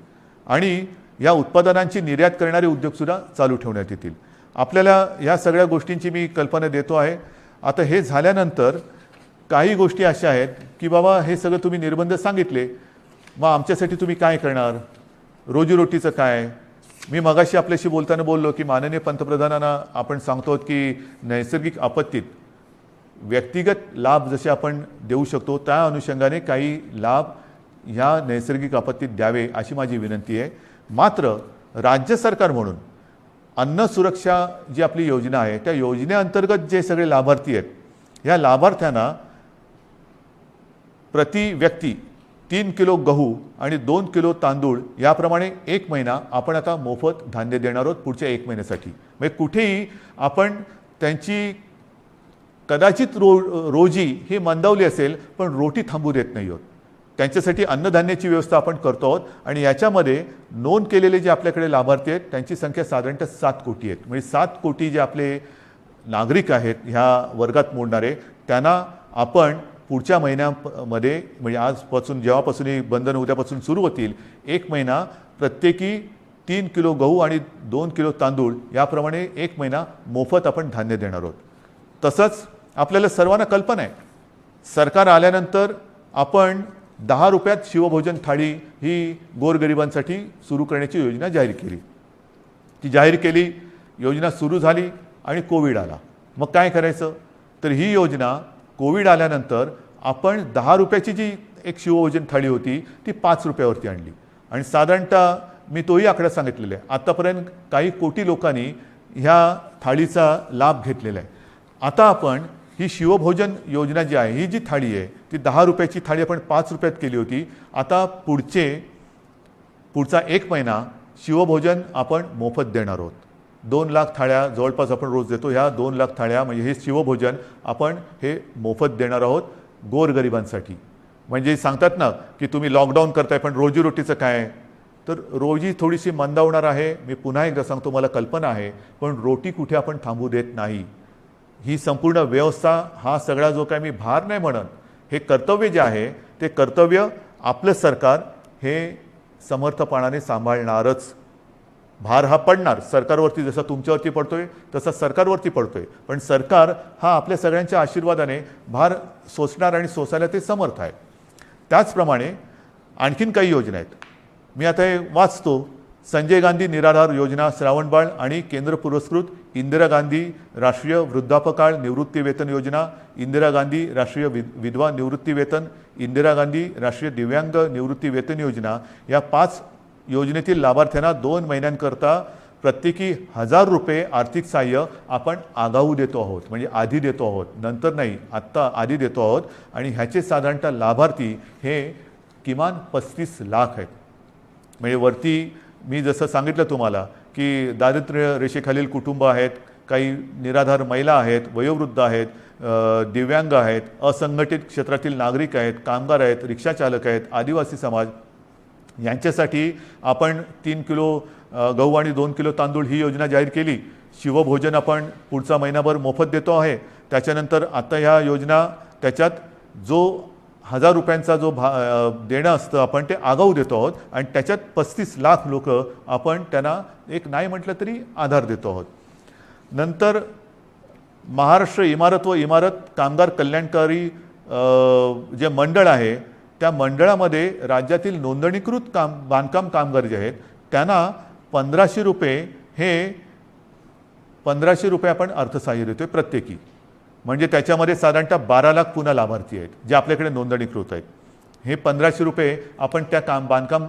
आणि या उत्पादनांची निर्यात करणारे उद्योगसुद्धा चालू ठेवण्यात येतील. आपल्याला या सगळ्या गोष्टींची मी कल्पना देतो आहे. आता हे झाल्यानंतर काही गोष्टी अशा आहेत की बाबा हे सगळं तुम्ही निर्बंध सांगितले, मग आमच्यासाठी तुम्ही काय करणार? रोजीरोटीचं काय? मी मगाशी आपल्याशी बोलताना बोललो की माननीय पंतप्रधानांना आपण सांगतो की नैसर्गिक आपत्तीत व्यक्तिगत लाभ जसे आपण देऊ शकतो त्या अनुषंगाने काही लाभ ह्या नैसर्गिक आपत्तीत द्यावे अशी माझी विनंती आहे. मात्र राज्य सरकार म्हणून अन्न सुरक्षा जी आपली योजना आहे त्या योजनेअंतर्गत जे सगळे लाभार्थी आहेत या लाभार्थ्यांना प्रति व्यक्ती 3 किलो गहू आणि 2 किलो तांदूळ याप्रमाणे 1 महिना आपण आता मोफत धान्य देणार आहोत पुढच्या 1 महिन्यासाठी. म्हणजे कुठेही आपण त्यांची कदाचित रोजी ही मंदावली असेल पण रोटी थांबू देत नाही आहोत. त्यांच्यासाठी अन्नधान्याची व्यवस्था आपण करतो आहोत आणि याच्यामध्ये नोंद केलेले जे आपल्याकडे लाभार्थी आहेत त्यांची संख्या साधारणतः 7 कोटी आहेत. म्हणजे 7 कोटी जे आपले नागरिक आहेत ह्या वर्गात मोडणारे त्यांना आपण पुढच्या महिन्यामध्ये म्हणजे आजपासून जेव्हापासून ही बंधन उद्यापासून सुरू होतील 1 महिना प्रत्येकी 3 किलो गहू आणि 2 किलो तांदूळ याप्रमाणे 1 महिना मोफत आपण धान्य देणार आहोत. तसंच आपल्याला सर्वांना कल्पना आहे सरकार आल्यानंतर आपण 10 रुपयात शिवभोजन थाळी ही गोरगरिबांसाठी सुरू करण्याची योजना जाहीर केली. ती जाहीर केली, योजना सुरू झाली आणि कोविड आला. मग काय करायचं? तर ही योजना कोविड आल्यानंतर आपण 10 रुपयाची जी एक शिवभोजन थाळी होती ती 5 रुपयावरती आणली आणि साधारणतः मी तोही आकडा सांगितलेला आहे. आतापर्यंत काही कोटी लोकांनी ह्या थाळीचा लाभ घेतलेला आहे. आता आपण ही शिवभोजन योजना जी आहे ही जी थाळी आहे ती 10 रुपयाची थाळी आपण 5 रुपयात केली होती. आता पुढचा 1 महिना शिवभोजन आपण मोफत देणार आहोत. 2 लाख थाळ्या जवळपास आपण रोज देतो. ह्या 2 लाख थाळ्या म्हणजे हे शिवभोजन आपण हे मोफत देणार आहोत गोरगरिबांसाठी. म्हणजे सांगतात ना की तुम्ही लॉकडाऊन करताय पण रोजीरोटीचं काय, तर रोजी थोडीशी मंदावणार आहे. मी पुन्हा एकदा सांगतो, मला कल्पना आहे, पण रोटी कुठे आपण थांबू देत नाही. ही संपूर्ण व्यवस्था, हा सगळा जो काय मी भार नाही म्हणत, हे कर्तव्य जे आहे ते कर्तव्य आपलं सरकार हे समर्थपणाने सांभाळणारच. भार हा पडणार सरकारवरती, जसा तुमच्यावरती पडतोय तसा सरकारवरती पडतोय, पण सरकार हा आपल्या सगळ्यांच्या आशीर्वादाने भार सोसणार आणि सोसायला ते समर्थ आहे. त्याचप्रमाणे आणखीन काही योजना आहेत. मी आता हे वाचतो. संजय गांधी निराधार योजना श्रावणबाळ आणि केंद्र पुरस्कृत इंदिरा गांधी राष्ट्रीय वृद्धापकाळ निवृत्ती वेतन योजना, इंदिरा गांधी राष्ट्रीय विधवा निवृत्ती वेतन, इंदिरा गांधी राष्ट्रीय दिव्यांग निवृत्ती वेतन योजना, या 5 योजनेतील लाभार्थ्यांना 2 महिन्यांकरता प्रत्येकी 1000 रुपये आर्थिक सहाय्य आपण आगाऊ देतो आहोत. म्हणजे आधी देतो आहोत, नंतर नाही, आत्ता आधी देतो आहोत. आणि ह्याचे साधारणतः लाभार्थी हे किमान 35 लाख आहेत. म्हणजे वरती मी जसं सांगितलं तुम्हाला की दारिद्र्य रेषेखालील कुटुंब आहेत, काही निराधार महिला आहेत, वयोवृद्ध आहेत, दिव्यांग आहेत, असंघटित क्षेत्रातील नागरिक आहेत, कामगार आहेत, रिक्षाचालक आहेत, आदिवासी समाज, यांच्यासाठी आपण 3 किलो गहू आणि 2 किलो तांदूळ ही योजना जाहीर केली. शिवभोजन आपण पुढचा महिनाभर मोफत देतो आहे. त्याच्यानंतर आता ह्या योजना त्याच्यात जो 1000 रुपयांचा जो देणं असतं आपण ते आगाऊ देतो आहोत आणि त्याच्यात 35 लाख लोक आपण त्यांना एक नाही म्हटलं तरी आधार देतो आहोत. नंतर महाराष्ट्र इमारत व इमारत कामगार कल्याणकारी जे मंडळ आहे त्या मंडळामध्ये राज्यातील नोंदणीकृत बांधकाम कामगार जे आहेत त्यांना 1500 रुपये, हे 1500 रुपये आपण अर्थसहाय्य देतोय प्रत्येकी. म्हणजे त्याच्यामध्ये साधारणतः 12 लाख पुन्हा लाभार्थी आहेत जे आपल्याकडे नोंदणीकृत आहेत. हे 1500 रुपये आपण त्या बांधकाम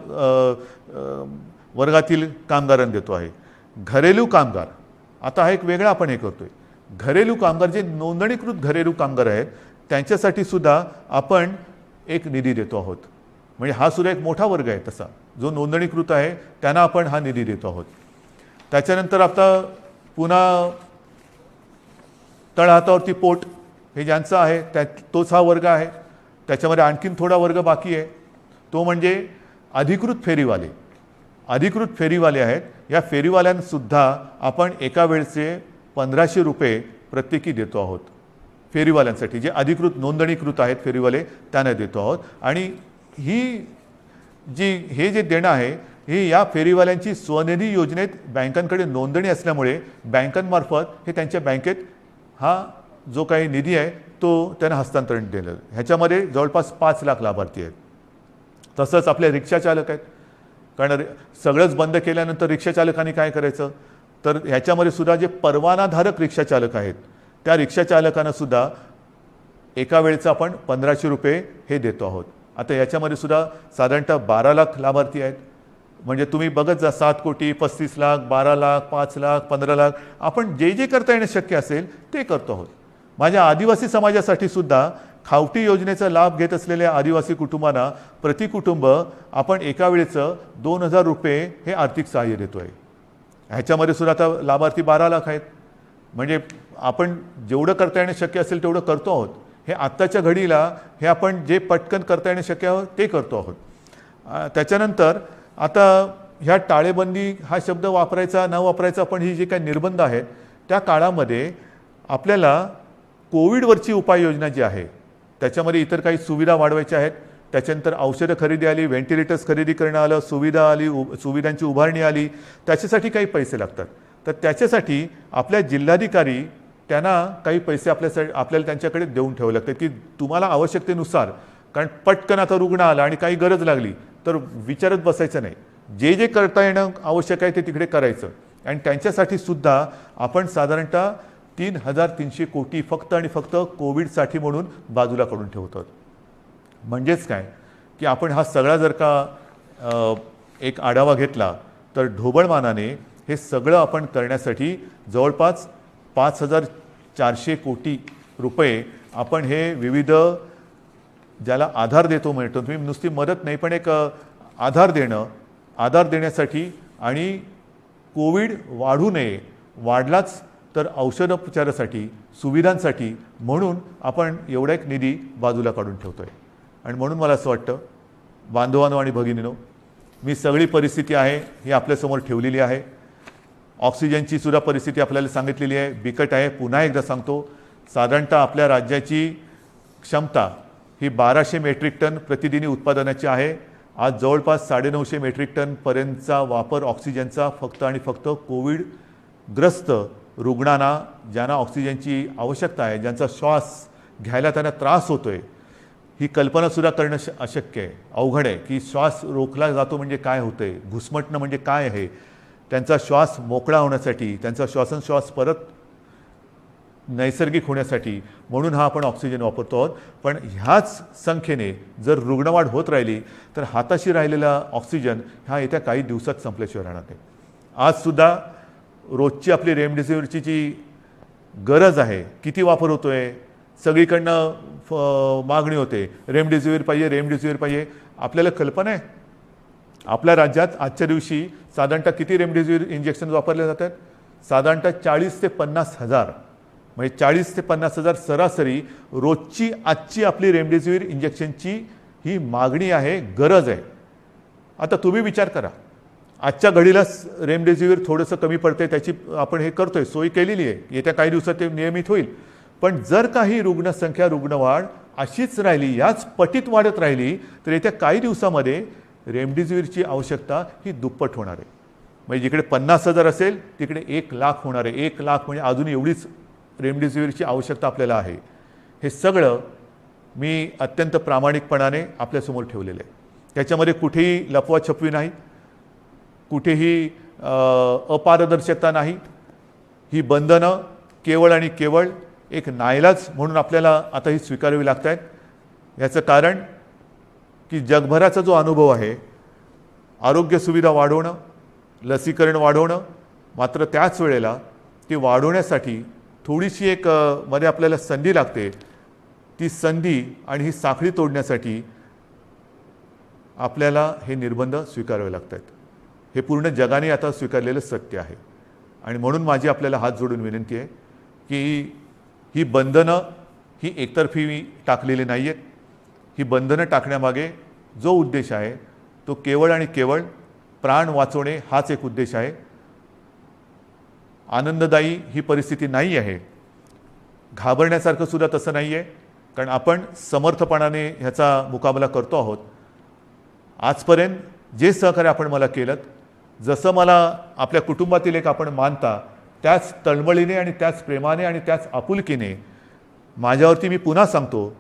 वर्गातील कामगारांना देतो आहे. घरेलू कामगार, आता हा एक वेगळा आपण हे करतोय. घरेलू कामगार जे नोंदणीकृत घरेलू कामगार आहेत त्यांच्यासाठी सुद्धा आपण एक निधी देतो आहोत. म्हणजे हा सुद्धा एक मोठा वर्ग आहे तसा, जो नोंदणीकृत आहे त्यांना आपण हा निधी देतो आहोत. त्याच्यानंतर आता पुन्हा तळहातावरती पोट हे ज्यांचं आहे तोच हा वर्ग आहे. त्याच्यामध्ये आणखीन थोडा वर्ग बाकी आहे, तो म्हणजे अधिकृत फेरीवाले. अधिकृत फेरीवाले आहेत. या फेरीवाल्यांसुद्धा आपण एका वेळचे 1500 रुपये प्रत्येकी देतो आहोत. फेरीवाल्यांसाठी जे अधिकृत नोंदणीकृत आहेत फेरीवाले त्यांना देतो आहोत. आणि हे जे देणं आहे हे या फेरीवाल्यांची स्वनिधी योजनेत बँकांकडे नोंदणी असल्यामुळे बँकांमार्फत हे त्यांच्या बँकेत हा जो काही निधी आहे तो त्यांना हस्तांतरण दिलं. ह्याच्यामध्ये जवळपास 5 लाख लाभार्थी आहेत. तसंच आपले रिक्षाचालक आहेत, कारण सगळंच बंद केल्यानंतर रिक्षाचालकांनी काय करायचं, तर ह्याच्यामध्ये सुद्धा जे परवानाधारक रिक्षाचालक आहेत त्या रिक्षाचालकांना सुद्धा एका वेळेचं आपण 1500 रुपये हे देतो आहोत. आता याच्यामध्ये सुद्धा साधारणतः 12 लाख लाभार्थी आहेत. म्हणजे तुम्ही बघत जा, 7 कोटी, 35 लाख, 12 लाख, 5 लाख, 15 लाख, आपण जे जे करता येणं शक्य असेल ते करतो आहोत. माझ्या आदिवासी समाजासाठी सुद्धा खावटी योजनेचा लाभ घेत असलेल्या आदिवासी कुटुंबांना प्रति कुटुंब आपण एका वेळेचं 2000 रुपये हे आर्थिक सहाय्य देतो आहे. ह्याच्यामध्ये सुद्धा आता लाभार्थी 12 लाख आहेत. म्हणजे आपण जेवढं करता येणं शक्य असेल तेवढं करतो आहोत. हे आत्ताच्या घडीला हे आपण जे पटकन करता येणं शक्य आहे ते करतो आहोत. त्याच्यानंतर आता ह्या टाळेबंदी हा शब्द वापरायचा न वापरायचा, पण ही जी काही निर्बंध आहेत त्या काळामध्ये आपल्याला कोविडवरची उपाययोजना जी आहे त्याच्यामध्ये इतर काही सुविधा वाढवायच्या आहेत. त्याच्यानंतर औषधं खरेदी आली, व्हेंटिलेटर्स खरेदी करणं आलं, सुविधा आली, सुविधांची उभारणी आली, त्याच्यासाठी काही पैसे लागतात. तर त्याच्यासाठी आपल्या जिल्हाधिकारी त्यांना काही पैसे आपल्याला त्यांच्याकडे देऊन ठेवावे लागतात की तुम्हाला आवश्यकतेनुसार, कारण पटकन आता रुग्ण आला आणि काही गरज लागली तर विचारत बसायचं नाही, जे जे करता येणं आवश्यक आहे ते तिकडे करायचं. आणि त्यांच्यासाठी सुद्धा आपण साधारणतः 3300 कोटी फक्त आणि फक्त कोविडसाठी म्हणून बाजूला काढून ठेवतो. म्हणजेच काय की आपण हा सगळा जर का एक आढावा घेतला तर ढोबळमानाने हे सगळं आपण करण्यासाठी जवळपास 5400 कोटी रुपये आपण हे विविध ज्याला आधार देतो म्हणतो, तुम्ही नुसती मदत नाही पण एक आधार देण्यासाठी आणि कोविड वाढू नये वाढलाच तर औषधोपचारासाठी सुविधांसाठी म्हणून आपण एवढा एक निधी बाजूला काढून ठेवतो आहे. आणि म्हणून मला असं वाटतं बांधवांनो आणि भगिनींनो, मी सगळी परिस्थिती आहे ही आपल्यासमोर ठेवलेली आहे. ऑक्सिजनची सुद्धा परिस्थिती आपल्याला सांगितलेली आहे, बिकट आहे. पुन्हा एकदा सांगतो, साधारणतः आपल्या राज्याची क्षमता ही 1200 मेट्रिक टन प्रतिदिनी उत्पादनाची आहे. आज जवळपास 950 मेट्रिक टनपर्यंतचा वापर ऑक्सिजनचा फक्त आणि फक्त कोविडग्रस्त रुग्णांना, ज्यांना ऑक्सिजनची आवश्यकता आहे, ज्यांचा श्वास घ्यायला त्यांना त्रास होतो आहे, ही कल्पनासुद्धा करणं अशक्य आहे, अवघड आहे की श्वास रोखला जातो म्हणजे काय होतं आहे, घुसमटणं म्हणजे काय आहे. त्यांचा श्वास मोकळा होण्यासाठी, त्यांचा श्वासोच्छ्वास परत नैसर्गिक होण्यासाठी म्हणून हा आपण ऑक्सिजन वापरतो आहोत. पण ह्याच संख्येने जर रुग्णवाढ होत राहिली तर हाताशी राहिलेला ऑक्सिजन हा येत्या काही दिवसात संपल्याशिवाय राहणार नाही. आजसुद्धा रोजची आपली रेमडेसिवीरची जी गरज आहे, किती वापर होतो आहे, सगळीकडनं मागणी होते, रेमडेसिवीर पाहिजे. आपल्याला कल्पना आहे आपल्या राज्यात आजच्या दिवशी साधारणतः किती रेमडेसिवीर इंजेक्शन वापरले जातात? साधारणतः 40 ते 50 हजार, म्हणजे 40 ते 50 हजार सरासरी रोजची आजची आपली रेमडेसिवीर इंजेक्शनची ही मागणी आहे, गरज आहे. आता तुम्ही विचार करा, आजच्या घडीला रेमडेसिवीर थोडंसं कमी पडते, त्याची आपण हे करतोय, सोय केलेली आहे, येत्या काही दिवसात ते नियमित होईल. पण जर काही रुग्णसंख्या, रुग्णवाढ अशीच राहिली, याच पटीत वाढत राहिली तर येत्या काही दिवसामध्ये रेमडेसिवीरची आवश्यकता ही दुप्पट होणार आहे. म्हणजे जिकडे 50 हजार असेल तिकडे 1 लाख होणार आहे. 1 लाख म्हणजे अजून एवढीच रेमडेसिवीरची आवश्यकता आपल्याला आहे. हे सगळं मी अत्यंत प्रामाणिकपणाने आपल्यासमोर ठेवलेलं आहे. त्याच्यामध्ये कुठेही लपवाछपवी नाही, कुठेही अपारदर्शकता नाही. ही बंधनं केवळ आणि केवळ एक नाईलाज म्हणून आपल्याला आता ही स्वीकारावी लागत आहेत. याचं कारण की जगभराचा जो अनुभव आहे, आरोग्य सुविधा वाढवणं, लसीकरण वाढवणं, मात्र त्याच वेळेला ती वाढवण्यासाठी थोडीशी एक मध्ये आपल्याला संधी लागते. ती संधी आणि ही साखळी तोडण्यासाठी आपल्याला हे निर्बंध स्वीकारावे लागत आहेत. हे पूर्ण जगाने आता स्वीकारलेलं सत्य आहे. आणि म्हणून माझी आपल्याला हात जोडून विनंती आहे की ही बंधनं ही एकतर्फी टाकलेली नाही आहेत. ही बंधनं टाकण्यामागे जो उद्देश आहे तो केवळ आणि केवळ प्राण वाचवणे हाच एक उद्देश आहे. आनंददायी ही परिस्थिती नाही आहे, घाबरण्यासारखं सुद्धा तसं नाही आहे, कारण आपण समर्थपणाने ह्याचा मुकाबला करतो आहोत. आजपर्यंत जे सहकार्य आपण मला केलं, जसं मला आपल्या कुटुंबातील एक आपण मानता, त्याच तळमळीने आणि त्याच प्रेमाने आणि त्याच आपुलकीने माझ्यावरती मी पुन्हा सांगतो,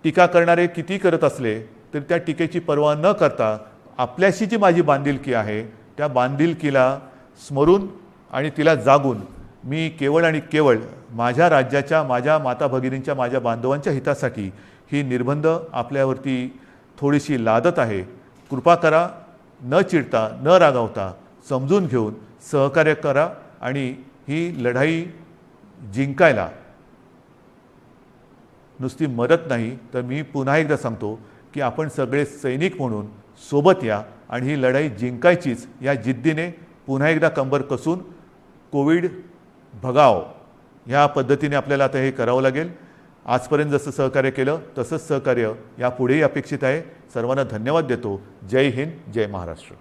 टीका करणारे किती करत असले तर त्या टीकेची पर्वा न करता आपल्याशी जी माझी बांधिलकी आहे त्या बांधिलकीला स्मरून आणि तिला जागून मी केवळ आणि केवळ माझ्या राज्याच्या, माझ्या माता भगिनींच्या, माझ्या बांधवांच्या हितासाठी ही निर्बंध आपल्यावरती थोडीशी लादत आहे. कृपा करा, न चिडता, न रागावता, समजून घेऊन सहकार्य करा आणि ही लढाई जिंकायला नुसती मदत नाही तर मी पुन्हा एकदा सांगतो की आपण सगळे सैनिक म्हणून सोबत या आणि ही लढाई जिंकायचीच या जिद्दीने पुन्हा एकदा कंबर कसून कोविड भगाव ह्या पद्धतीने आपल्याला आता हे करावं लागेल. आजपर्यंत जसं सहकार्य केलं तसंच सहकार्य यापुढेही अपेक्षित आहे. सर्वांना धन्यवाद देतो. जय हिंद, जय महाराष्ट्र.